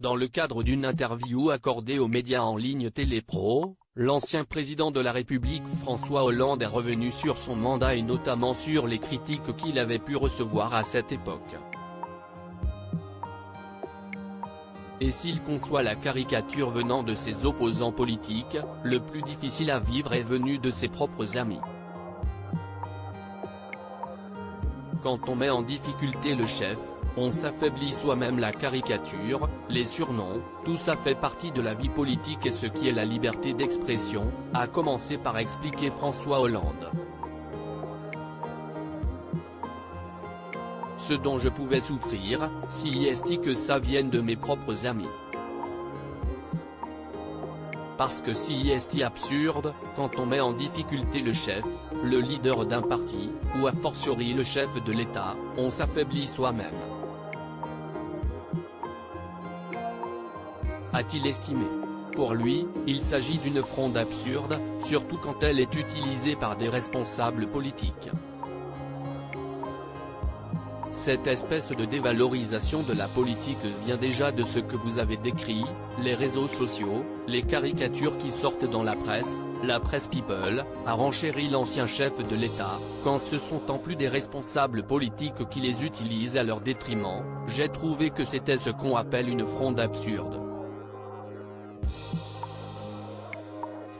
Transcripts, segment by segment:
Dans le cadre d'une interview accordée aux médias en ligne Télépro, l'ancien président de la République François Hollande est revenu sur son mandat et notamment sur les critiques qu'il avait pu recevoir à cette époque. Et s'il conçoit la caricature venant de ses opposants politiques, le plus difficile à vivre est venu de ses propres amis. Quand on met en difficulté le chef, on s'affaiblit soi-même. La caricature, les surnoms, tout ça fait partie de la vie politique et ce qui est la liberté d'expression, a commencé par expliquer François Hollande. Ce dont je pouvais souffrir, si est que ça vienne de mes propres amis. Parce que si est absurde, quand on met en difficulté le chef, le leader d'un parti, ou a fortiori le chef de l'État, on s'affaiblit soi-même. A-t-il estimé. Pour lui, il s'agit d'une fronde absurde, surtout quand elle est utilisée par des responsables politiques. Cette espèce de dévalorisation de la politique vient déjà de ce que vous avez décrit, les réseaux sociaux, les caricatures qui sortent dans la presse people, a renchéri l'ancien chef de l'État, quand ce sont en plus des responsables politiques qui les utilisent à leur détriment. J'ai trouvé que c'était ce qu'on appelle une fronde absurde.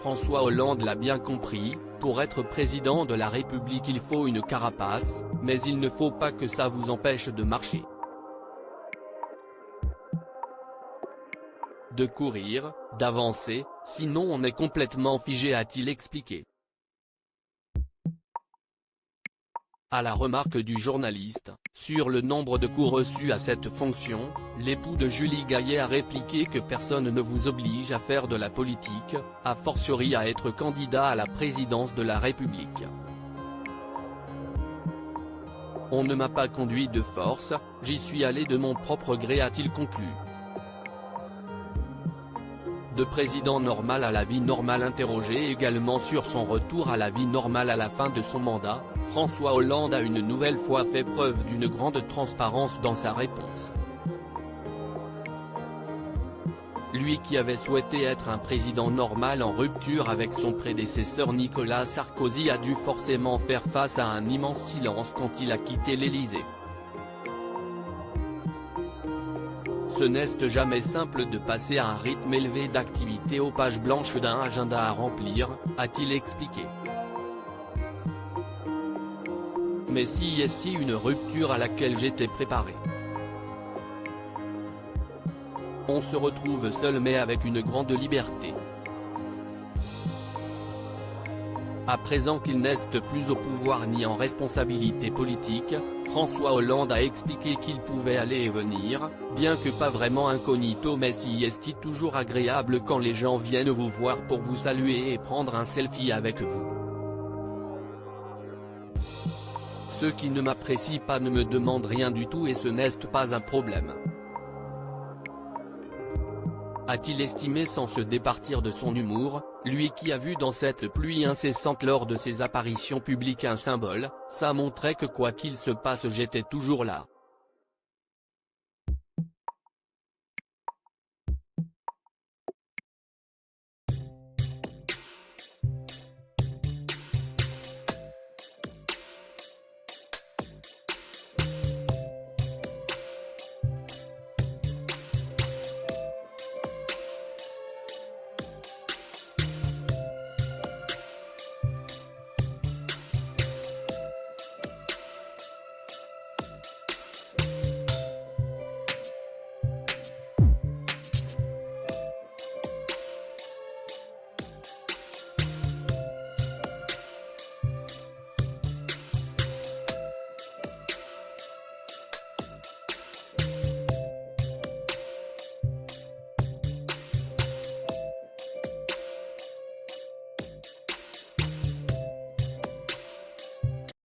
François Hollande l'a bien compris, pour être président de la République il faut une carapace, mais il ne faut pas que ça vous empêche de marcher. De courir, d'avancer, sinon on est complètement figé, a-t-il expliqué. À la remarque du journaliste, sur le nombre de coups reçus à cette fonction, l'époux de Julie Gaillet a répliqué que personne ne vous oblige à faire de la politique, a fortiori à être candidat à la présidence de la République. On ne m'a pas conduit de force, j'y suis allé de mon propre gré, a-t-il conclu. De président normal à la vie normale. Interrogé également sur son retour à la vie normale à la fin de son mandat, François Hollande a une nouvelle fois fait preuve d'une grande transparence dans sa réponse. Lui qui avait souhaité être un président normal en rupture avec son prédécesseur Nicolas Sarkozy a dû forcément faire face à un immense silence quand il a quitté l'Élysée. Ce n'est jamais simple de passer à un rythme élevé d'activité aux pages blanches d'un agenda à remplir, a-t-il expliqué. Mais si est une rupture à laquelle j'étais préparé. On se retrouve seul mais avec une grande liberté. À présent qu'il n'est plus au pouvoir ni en responsabilité politique, François Hollande a expliqué qu'il pouvait aller et venir, bien que pas vraiment incognito, mais si est toujours agréable quand les gens viennent vous voir pour vous saluer et prendre un selfie avec vous. Ceux qui ne m'apprécient pas ne me demandent rien du tout et ce n'est pas un problème. A-t-il estimé sans se départir de son humour, lui qui a vu dans cette pluie incessante lors de ses apparitions publiques un symbole, ça montrait que quoi qu'il se passe j'étais toujours là.